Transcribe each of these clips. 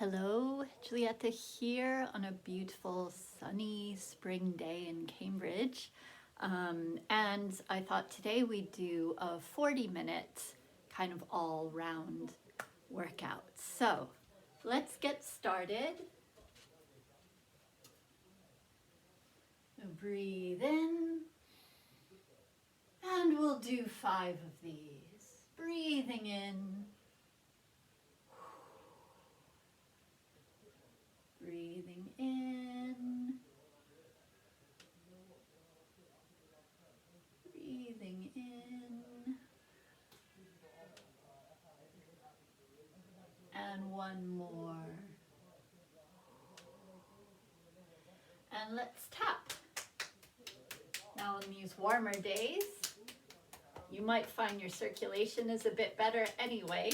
Hello, Julieta here on a beautiful sunny spring day in Cambridge. And I thought today we'd do a 40-minute kind of all-round workout. So let's get started. Breathe in, and we'll do 5 of these. Breathing in. Breathing in, breathing in, and one more. And let's tap. Now on these warmer days, you might find your circulation is a bit better anyway,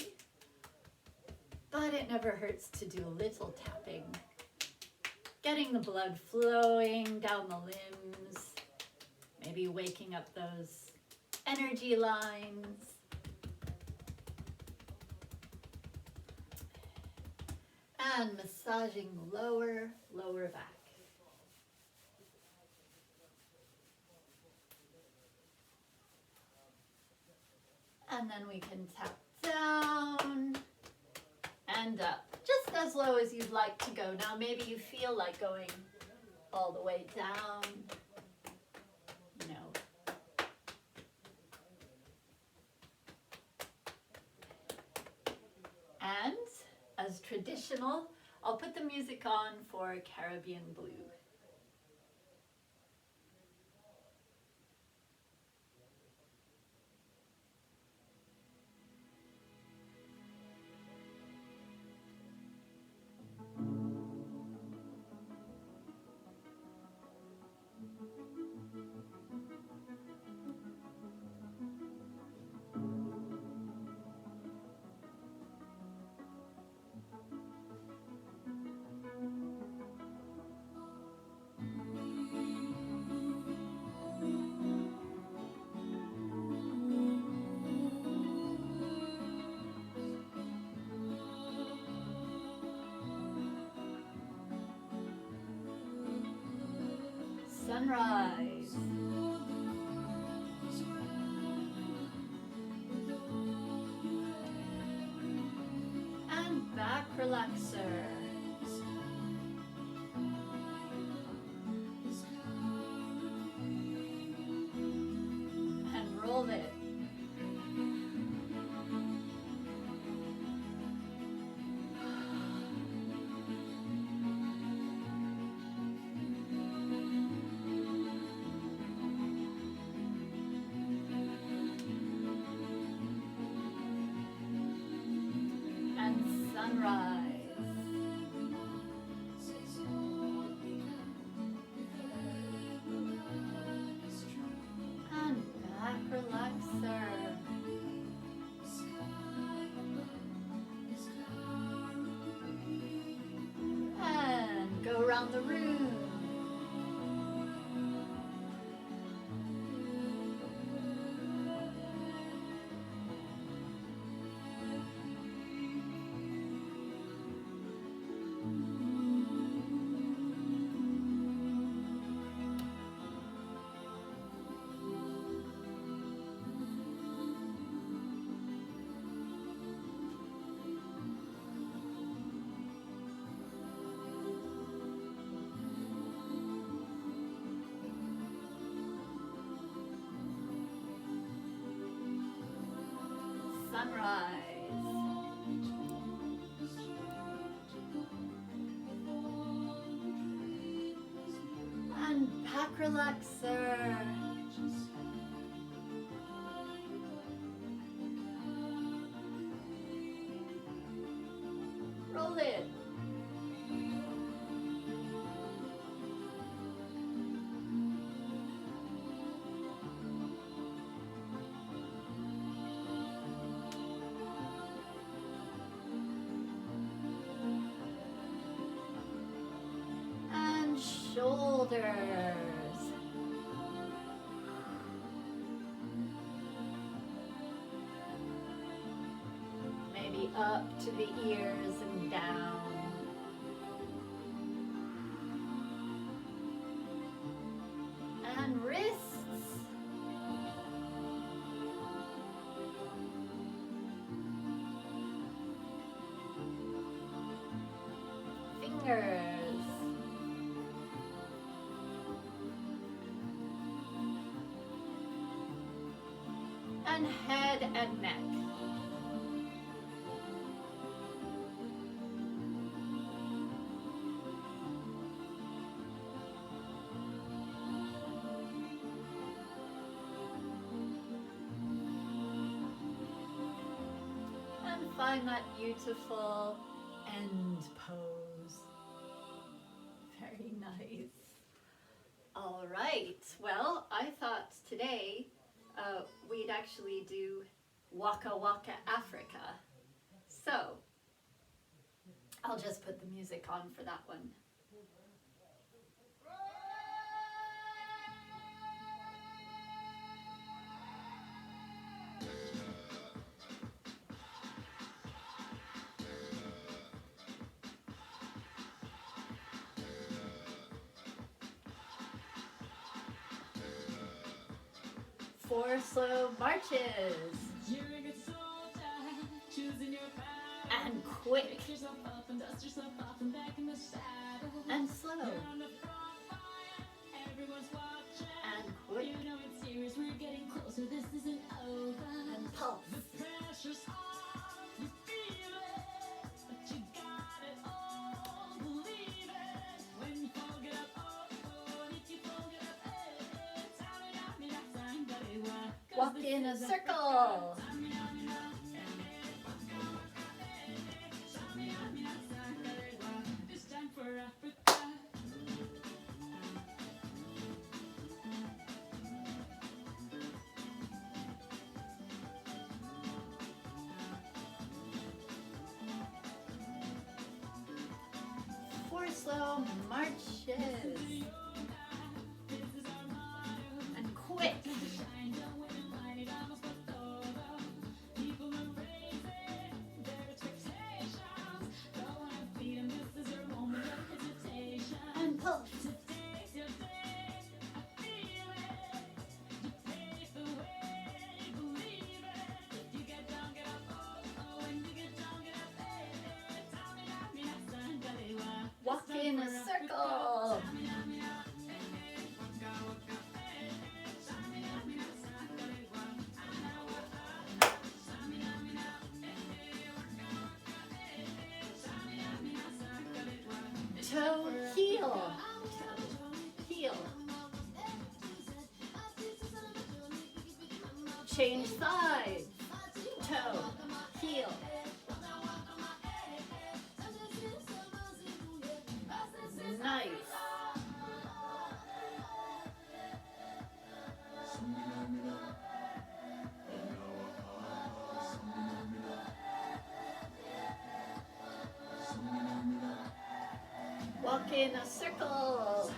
but it never hurts to do a little tapping. Getting the blood flowing down the limbs, maybe waking up those energy lines. And massaging the lower back. And then we can tap down and up, just as low as you'd like to go. Now maybe you feel like going all the way down, And as traditional, I'll put the music on for Caribbean Blue. Sunrise. And back relaxer. And roll it. Sunrise. And back relaxer. And go around the room. Sunrise. And back relaxer. Roll it. Shoulders. Maybe up to the ears and down. fingers. And head and neck. And find that beautiful end pose. Very nice. All right, well, I thought today we'd actually do Waka Waka Africa. So I'll just put the music on for that one. Four slow marches. And quick. And slow. And quick. And pulse. Walk in a circle. Four slow marches. And quick. And pulse. Walk in a circle. Toe, heel. Toe, heel. Change sides. Toe, heel. Nice. Walk in a circle.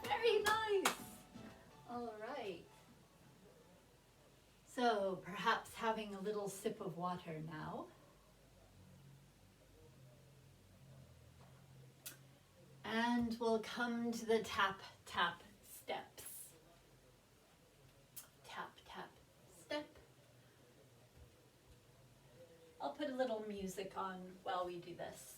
Very nice. All right. So perhaps having a little sip of water now. And we'll come to the tap, tap steps. Tap, tap, step. I'll put a little music on while we do this.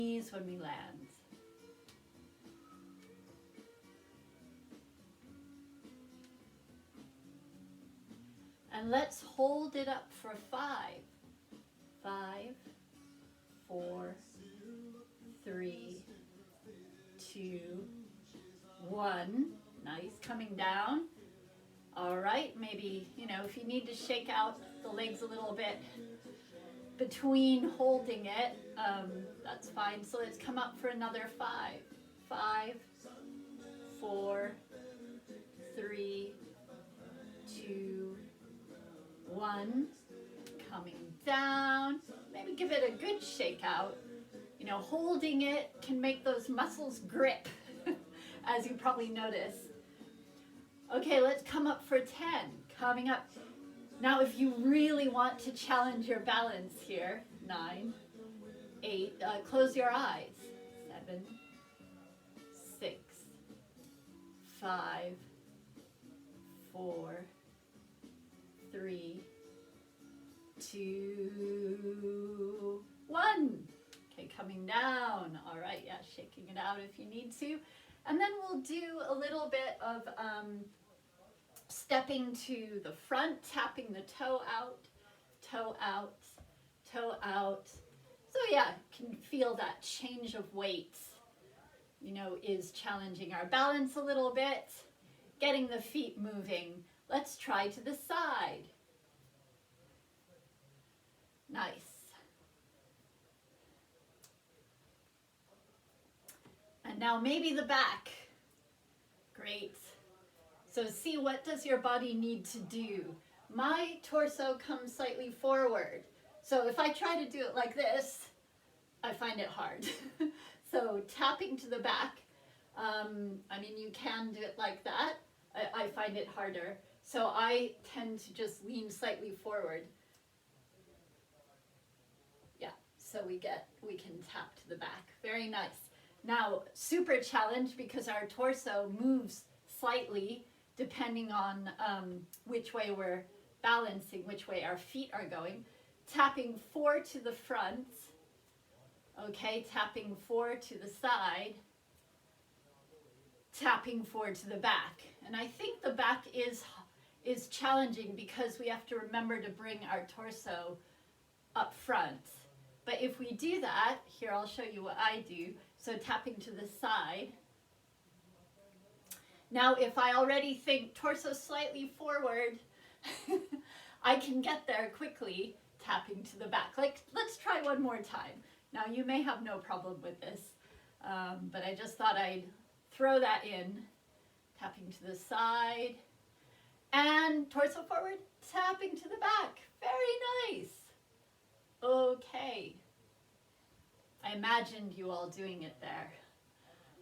knees when we land. And let's hold it up for 5. 5, 4, 3, 2, 1. Nice, coming down. All right, maybe, if you need to shake out the legs a little bit between holding it, that's fine. So let's come up for another 5. 5, 4, 3, 2, 1. Coming down. Maybe give it a good shake out. Holding it can make those muscles grip, as you probably notice. Okay, let's come up for 10. Coming up. Now, if you really want to challenge your balance here, 9, 8, close your eyes. 7, 6, 5, 4, 3, 2, 1. Okay, coming down. All right, yeah, shaking it out if you need to. And then we'll do a little bit of stepping to the front, tapping the toe out, toe out, toe out. So yeah, can feel that change of weight, is challenging our balance a little bit, getting the feet moving. Let's try to the side. Nice. And now maybe the back. Great. So see, what does your body need to do? My torso comes slightly forward. So if I try to do it like this, I find it hard. So tapping to the back, you can do it like that. I find it harder. So I tend to just lean slightly forward. Yeah, so we can tap to the back. Very nice. Now, super challenge because our torso moves slightly depending on which way we're balancing, which way our feet are going. Tapping 4 to the front. Okay, tapping 4 to the side. Tapping 4 to the back. And I think the back is challenging because we have to remember to bring our torso up front. But if we do that, here I'll show you what I do. So tapping to the side. Now if I already think torso slightly forward, I can get there quickly tapping to the back. Let's try one more time. Now you may have no problem with this, but I just thought I'd throw that in. Tapping to the side and torso forward, tapping to the back. Very nice. Okay. I imagined you all doing it there.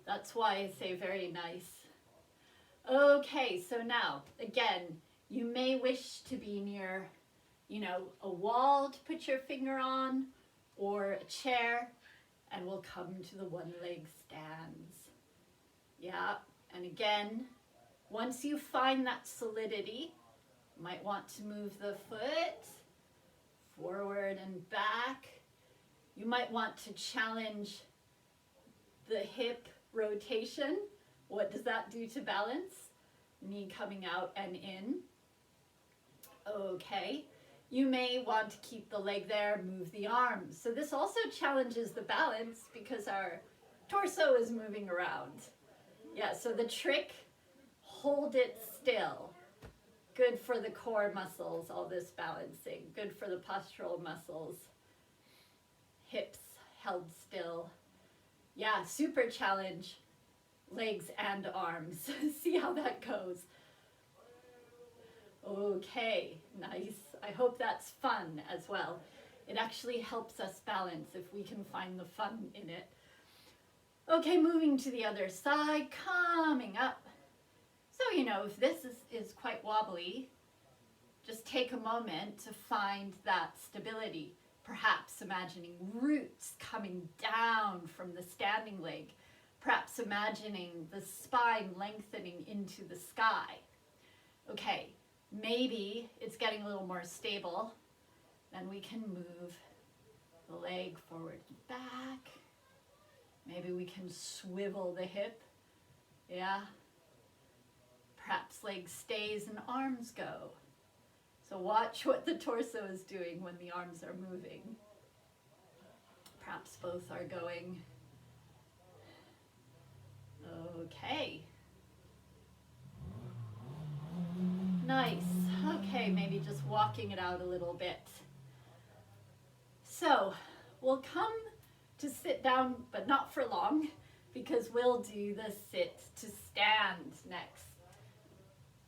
That's why I say very nice. Okay, so now, again, you may wish to be near, a wall to put your finger on or a chair, and we'll come to the one-leg stands. Yeah, and again, once you find that solidity, you might want to move the foot forward and back. You might want to challenge the hip rotation. What does that do to balance? Knee coming out and in. Okay. You may want to keep the leg there, move the arms. So this also challenges the balance because our torso is moving around. Yeah, so the trick, hold it still. Good for the core muscles, all this balancing. Good for the postural muscles. Hips held still. Yeah, super challenge. Legs and arms. See how that goes. Okay, nice. I hope that's fun as well. It actually helps us balance if we can find the fun in it. Okay, moving to the other side, coming up. So, if this is quite wobbly, just take a moment to find that stability. Perhaps imagining roots coming down from the standing leg. Perhaps imagining the spine lengthening into the sky. Okay, maybe it's getting a little more stable. Then we can move the leg forward and back. Maybe we can swivel the hip. Yeah. Perhaps legs stays and arms go. So watch what the torso is doing when the arms are moving. Perhaps both are going. Okay. Nice. Okay, maybe just walking it out a little bit. So we'll come to sit down, but not for long, because we'll do the sit to stand next.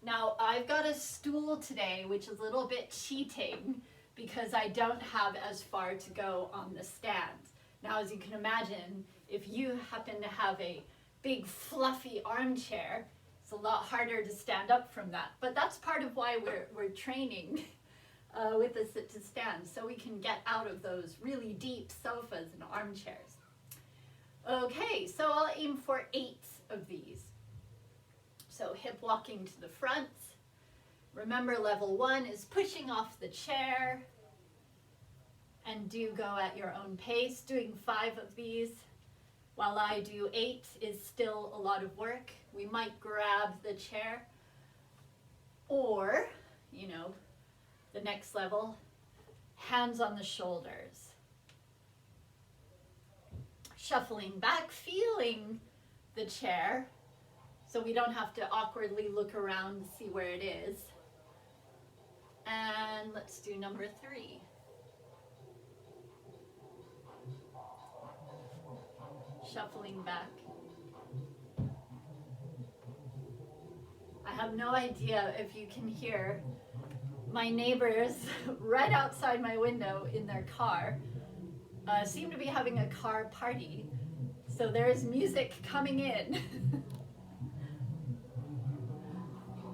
Now, I've got a stool today, which is a little bit cheating because I don't have as far to go on the stand. Now, as you can imagine, if you happen to have a big fluffy armchair, it's a lot harder to stand up from that. But that's part of why we're training with the sit to stand, so we can get out of those really deep sofas and armchairs. Okay, so I'll aim for 8 of these. So hip walking to the front. Remember, level 1 is pushing off the chair. And do go at your own pace. Doing 5 of these while I do 8 is still a lot of work. We might grab the chair, or, you know, the next level, hands on the shoulders. Shuffling back, feeling the chair, so we don't have to awkwardly look around to see where it is. And let's do number 3. Shuffling back. I have no idea if you can hear my neighbors right outside my window in their car seem to be having a car party. So there's music coming in.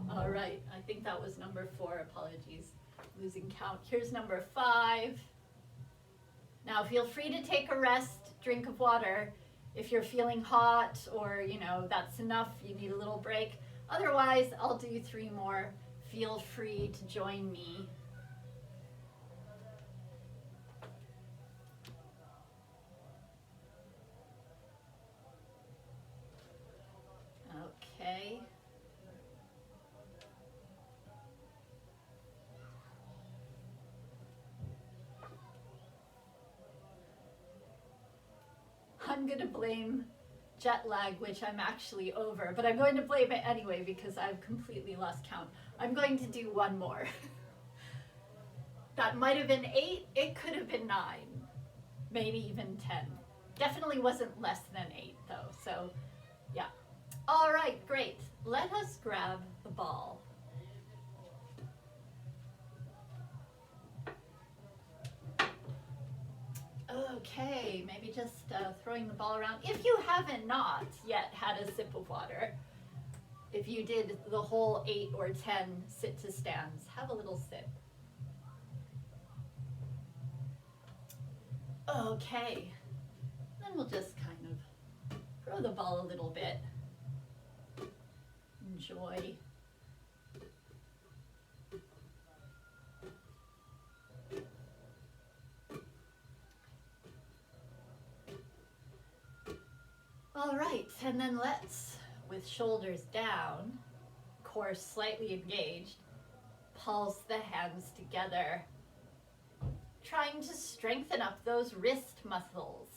All right, I think that was number 4, apologies, losing count. Here's number 5. Now feel free to take a rest, drink of water. If you're feeling hot or, you know, that's enough, you need a little break. Otherwise, I'll do 3 more. Feel free to join me. Okay. I'm going to blame jet lag, which I'm actually over, but I'm going to blame it anyway because I've completely lost count. I'm going to do 1 more. That might have been 8, it could have been 9, maybe even 10. Definitely wasn't less than 8 though, so yeah. All right, great. Let us grab the ball. Okay, maybe just throwing the ball around. If you haven't not yet had a sip of water, if you did the whole 8 or 10 sit to stands, have a little sip. Okay, then we'll just kind of throw the ball a little bit. Enjoy. All right, and then let's, with shoulders down, core slightly engaged, pulse the hands together, trying to strengthen up those wrist muscles.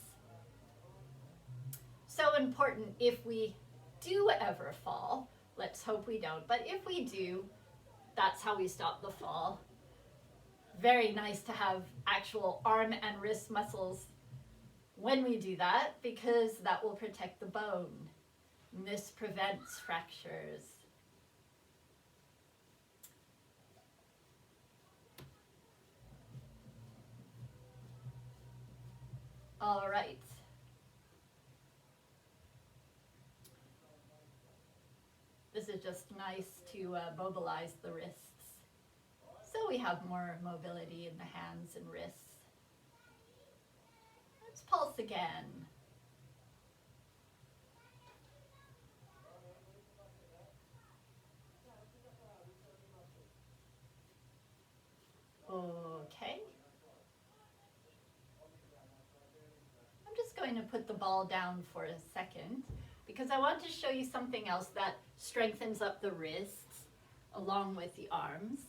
So important if we do ever fall. Let's hope we don't, but if we do, that's how we stop the fall. Very nice to have actual arm and wrist muscles when we do that, because that will protect the bone. And this prevents fractures. All right. This is just nice to mobilize the wrists, so we have more mobility in the hands and wrists. Let's pulse again. Okay. I'm just going going to put the ball down for a second because I want to show you something else that strengthens up the wrists along with the arms.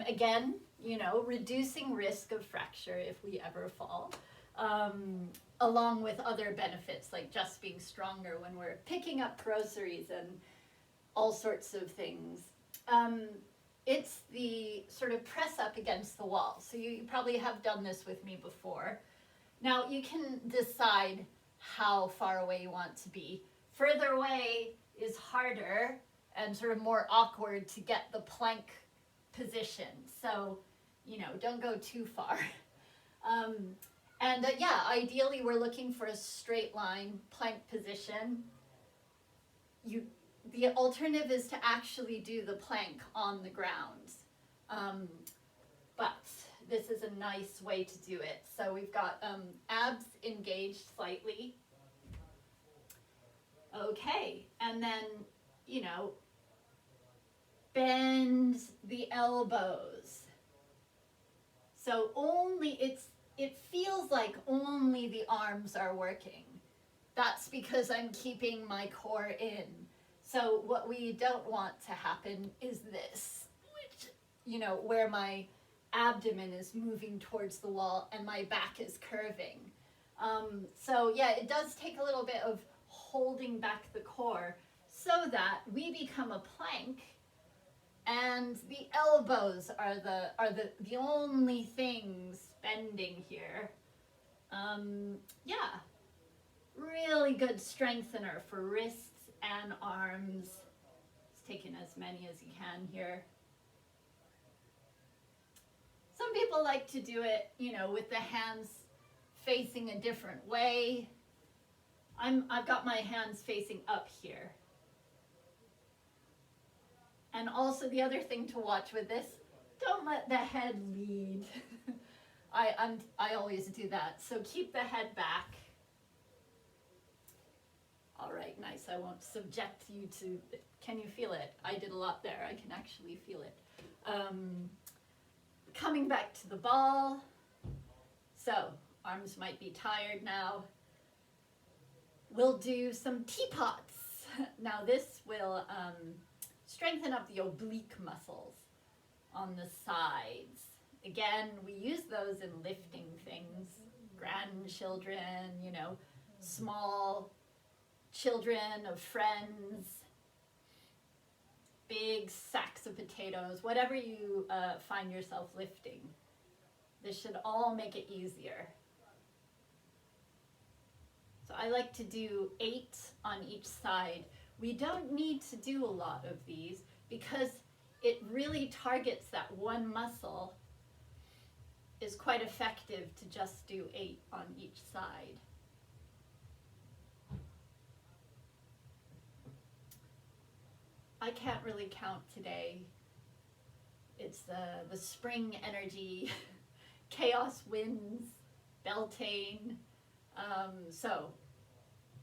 Again, you know, reducing risk of fracture if we ever fall, along with other benefits like just being stronger when we're picking up groceries and all sorts of things. It's the sort of press up against the wall. So you probably have done this with me before. Now you can decide how far away you want to be. Further away is harder and sort of more awkward to get the plank position. So, you know, don't go too far. Yeah, ideally we're looking for a straight line plank position. The alternative is to actually do the plank on the ground. But this is a nice way to do it. So we've got abs engaged slightly. Okay, and then, you know, bend the elbows. So it feels like only the arms are working. That's because I'm keeping my core in. So what we don't want to happen is this, which, you know, where my abdomen is moving towards the wall and my back is curving. So yeah, it does take a little bit of holding back the core so that we become a plank and the elbows are the only things bending here. Yeah, really good strengthener for wrists and arms. Just taking as many as you can here. Some people like to do it, you know, with the hands facing a different way. I've got my hands facing up here. And also the other thing to watch with this, don't let the head lead. I always do that. So keep the head back. All right, nice. I won't subject you to, can you feel it? I did a lot there. I can actually feel it. Coming back to the ball. So arms might be tired now. We'll do some teapots. Now this will strengthen up the oblique muscles on the sides. Again, we use those in lifting things. Grandchildren, you know, small children of friends, big sacks of potatoes, whatever you find yourself lifting. This should all make it easier. So I like to do 8 on each side. We don't need to do a lot of these because it really targets that one muscle. Is quite effective to just do 8 on each side. I can't really count today. It's the spring energy, chaos winds, Beltane. So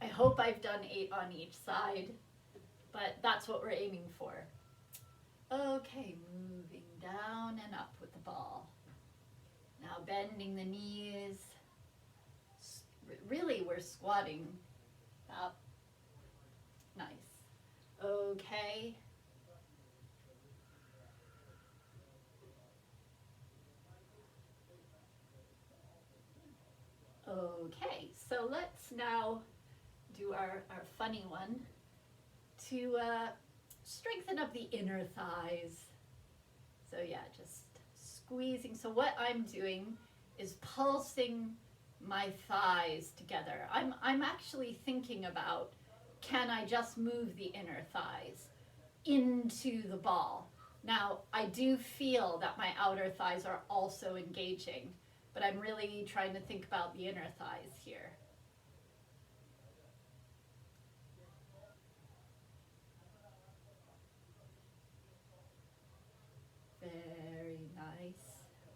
I hope I've done 8 on each side, but that's what we're aiming for. Okay, moving down and up with the ball. Now bending the knees. Really, we're squatting up. Nice. Okay. Okay, so let's now do our funny one to strengthen up the inner thighs. So yeah, just squeezing. So what I'm doing is pulsing my thighs together. I'm actually thinking about, can I just move the inner thighs into the ball? Now, I do feel that my outer thighs are also engaging, but I'm really trying to think about the inner thighs here. Very nice.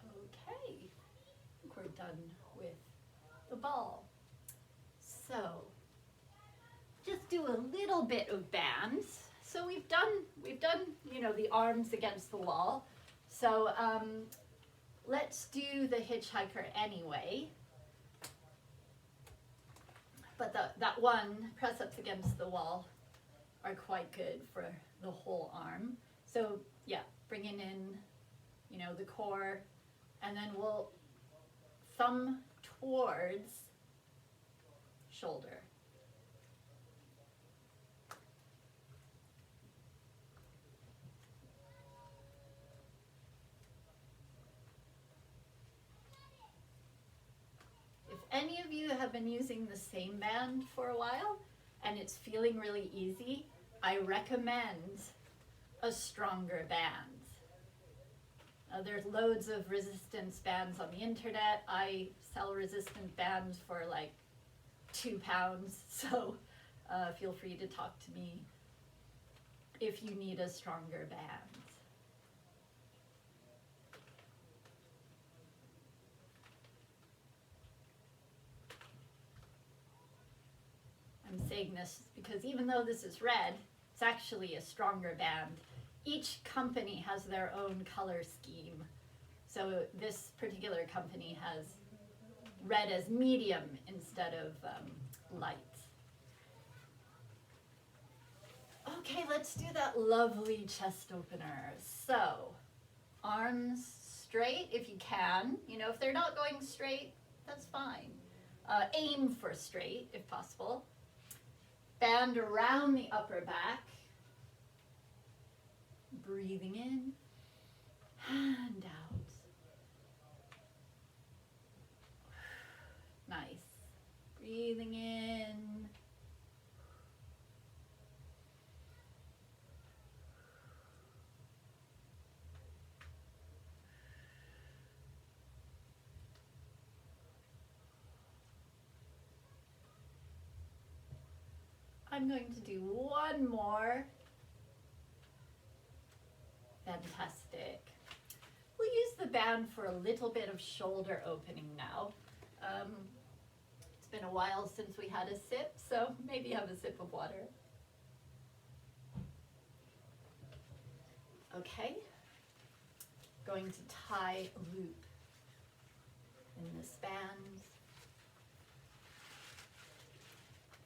Okay, I think we're done with the ball. So, just do a little bit of bands. So we've done, you know, the arms against the wall. So let's do the hitchhiker anyway. But that one press-ups against the wall are quite good for the whole arm. So yeah, bringing in, you know, the core, and then we'll thumb towards shoulder. If any of you have been using the same band for a while and it's feeling really easy, I recommend a stronger band. There's loads of resistance bands on the internet. I sell resistant bands for like £2, so feel free to talk to me if you need a stronger band. I'm saying this because even though this is red, it's actually a stronger band. Each company has their own color scheme. So this particular company has red as medium instead of light. Okay, let's do that lovely chest opener. So, arms straight if you can. You know, if they're not going straight, that's fine. Aim for straight if possible. Band around the upper back. Breathing in and out. Nice. Breathing in. I'm going to do one more. Fantastic. We'll use the band for a little bit of shoulder opening now. It's been a while since we had a sip, so maybe have a sip of water. Okay. Going to tie a loop in this band.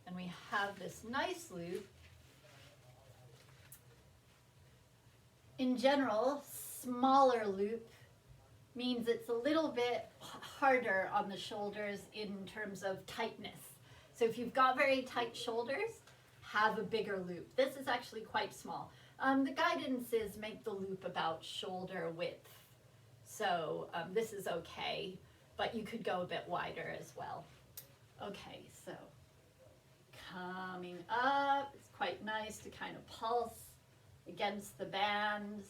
And we have this nice loop. In general, smaller loop means it's a little bit harder on the shoulders in terms of tightness. So if you've got very tight shoulders, have a bigger loop. This is actually quite small. The guidance is make the loop about shoulder width. So this is okay, but you could go a bit wider as well. Okay, so coming up, it's quite nice to kind of pulse against the bands,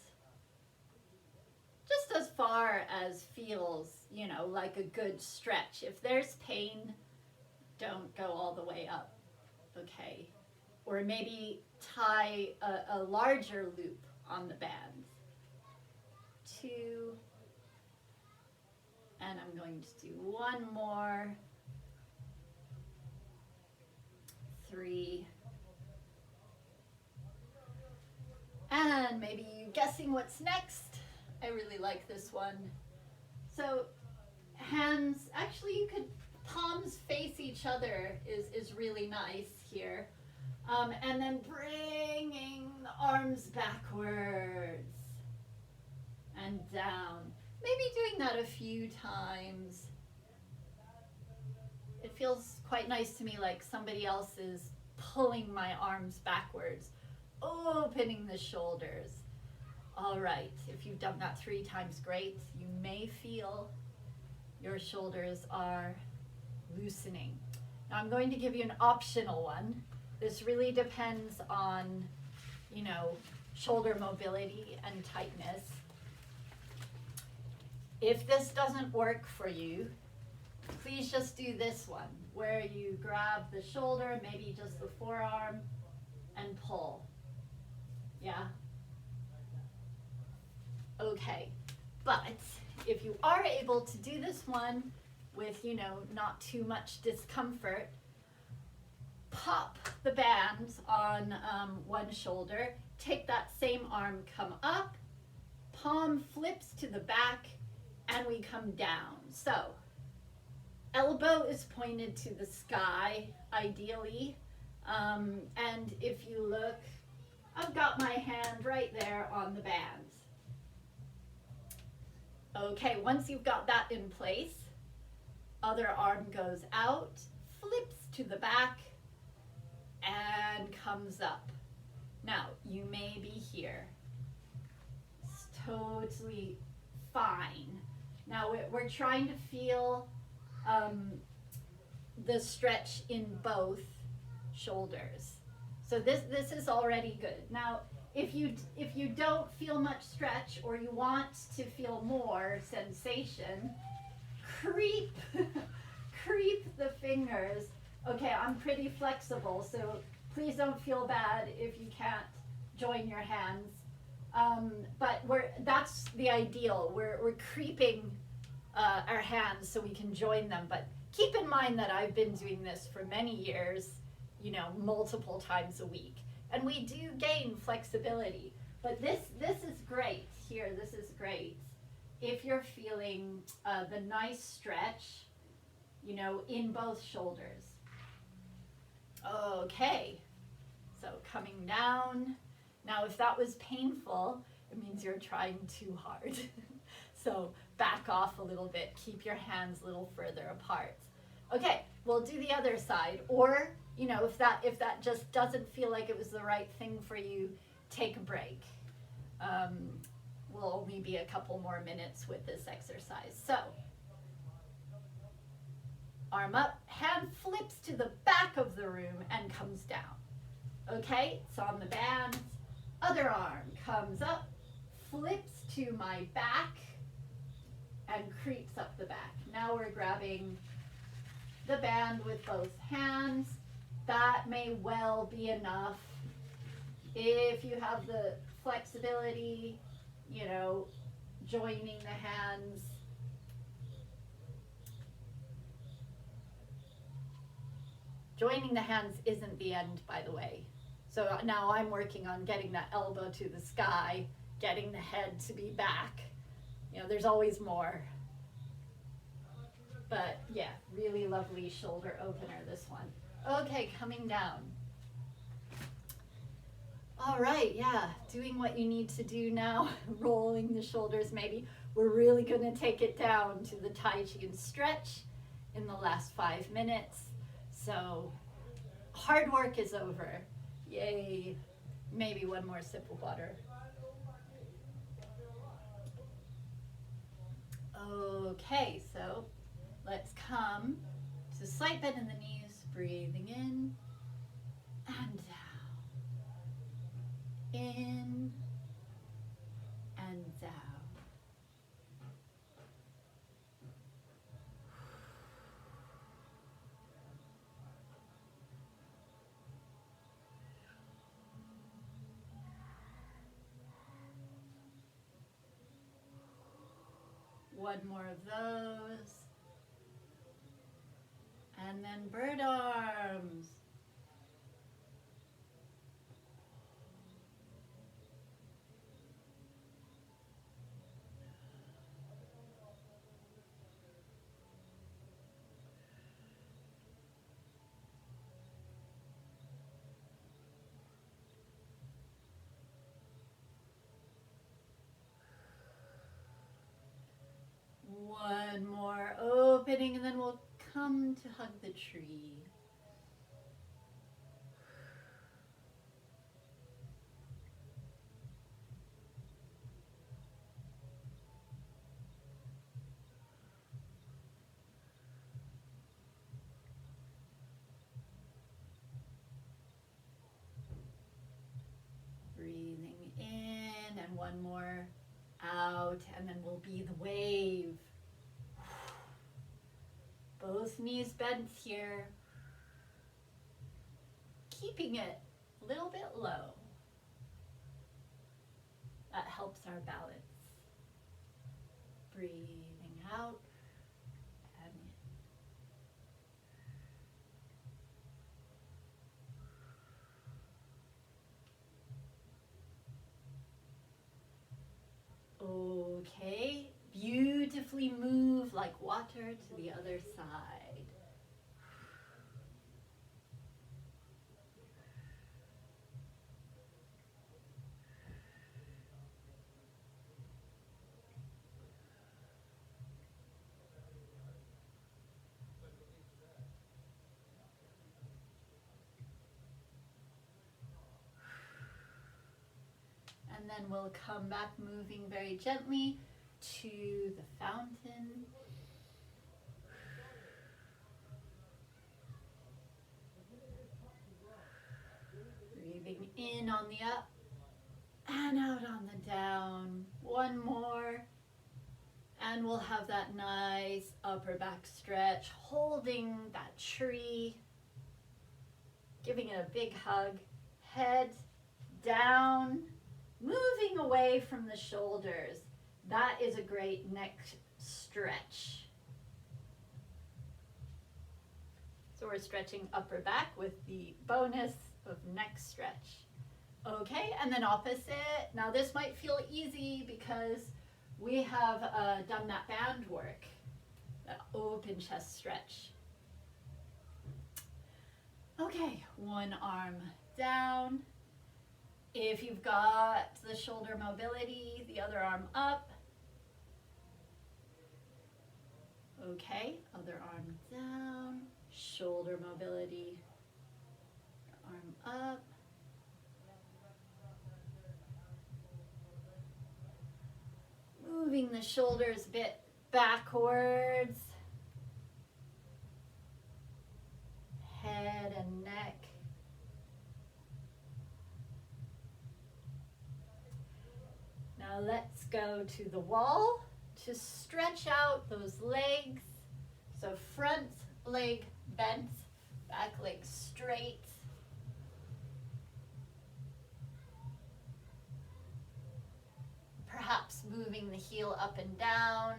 just as far as feels, you know, like a good stretch. If there's pain, don't go all the way up, okay? Or maybe tie a larger loop on the bands. 2, and I'm going to do one more. 3. And maybe you guessing what's next. I really like this one. So hands, actually you could, palms face each other is really nice here. And then bringing the arms backwards and down. Maybe doing that a few times. It feels quite nice to me, like somebody else is pulling my arms backwards, opening the shoulders. All right, if you've done that 3 times, great. You may feel your shoulders are loosening. Now I'm going to give you an optional one. This really depends on, you know, shoulder mobility and tightness. If this doesn't work for you, please just do this one, where you grab the shoulder, maybe just the forearm, and pull. Yeah? Okay, but if you are able to do this one with, you know, not too much discomfort, pop the bands on one shoulder, take that same arm, come up, palm flips to the back, and we come down. So elbow is pointed to the sky, ideally. And if you look, I've got my hand right there on the bands. Okay, once you've got that in place, other arm goes out, flips to the back, and comes up. Now, you may be here. It's totally fine. Now, we're trying to feel the stretch in both shoulders. So this is already good. Now, if you don't feel much stretch or you want to feel more sensation, creep creep the fingers. Okay, I'm pretty flexible, so please don't feel bad if you can't join your hands. But that's the ideal. We're creeping our hands so we can join them. But keep in mind that I've been doing this for many years, multiple times a week. And we do gain flexibility. But this is great here. This is great. If you're feeling the nice stretch, in both shoulders. Okay, so coming down. Now, if that was painful, it means you're trying too hard. So back off a little bit. Keep your hands a little further apart. Okay, we'll do the other side. Or, if that just doesn't feel like it was the right thing for you, take a break. We'll only be a couple more minutes with this exercise. So, arm up, hand flips to the back of the room and comes down. Okay, it's on the bands. Other arm comes up, flips to my back, and creeps up the back. Now we're grabbing the band with both hands. That may well be enough. If you have the flexibility, joining the hands. Joining the hands isn't the end, by the way. So now I'm working on getting that elbow to the sky, getting the head to be back. There's always more. But yeah, really lovely shoulder opener, this one. Okay, coming down. All right, yeah, doing what you need to do now, rolling the shoulders maybe. We're really gonna take it down to the Tai Chi and stretch in the last 5 minutes. So hard work is over. Yay. Maybe one more sip of water. Okay, so let's come to slight bend in the knees, breathing in and down. In and down. One more of those. And then bird arms. One more opening, and then we'll come to hug the tree. Breathing in, and one more out, and then we'll be the wave. Both knees bent here. Keeping it a little bit low. That helps our balance. Breathing out and in. Okay, beautifully move like water to the other side. And then we'll come back moving very gently to the fountain. Breathing in on the up and out on the down. One more. And we'll have that nice upper back stretch, holding that tree, giving it a big hug, head down, moving away from the shoulders. That is a great neck stretch. So we're stretching upper back with the bonus of neck stretch. Okay, and then opposite. Now this might feel easy because we have done that band work, that open chest stretch. Okay, one arm down. If you've got the shoulder mobility, the other arm up. Okay, other arm down, shoulder mobility, arm up. Moving the shoulders a bit backwards. Head and neck. Now let's go to the wall to stretch out those legs. So front leg bent, back leg straight. Perhaps moving the heel up and down.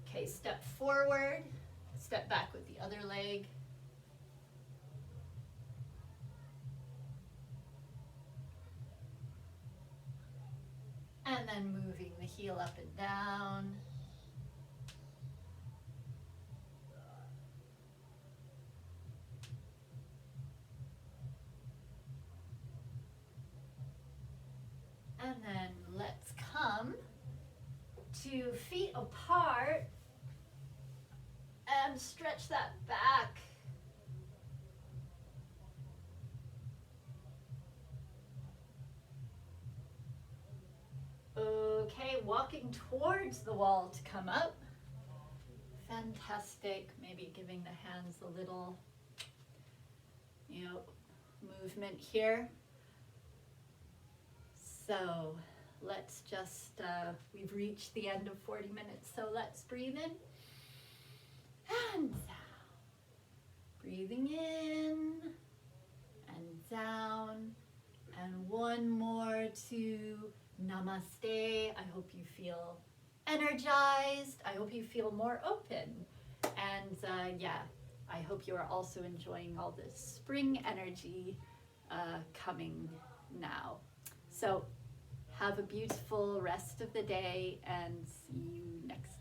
Okay, step forward, step back with the other leg. And then moving the heel up and down. And then let's come to feet apart and stretch that back. Okay, walking towards the wall to come up. Fantastic. Maybe giving the hands a little, movement here. So let's just, we've reached the end of 40 minutes, so let's breathe in and down. Breathing in and down. And one more to namaste. I hope you feel energized. I hope you feel more open. And I hope you are also enjoying all this spring energy coming now. So have a beautiful rest of the day and see you next time.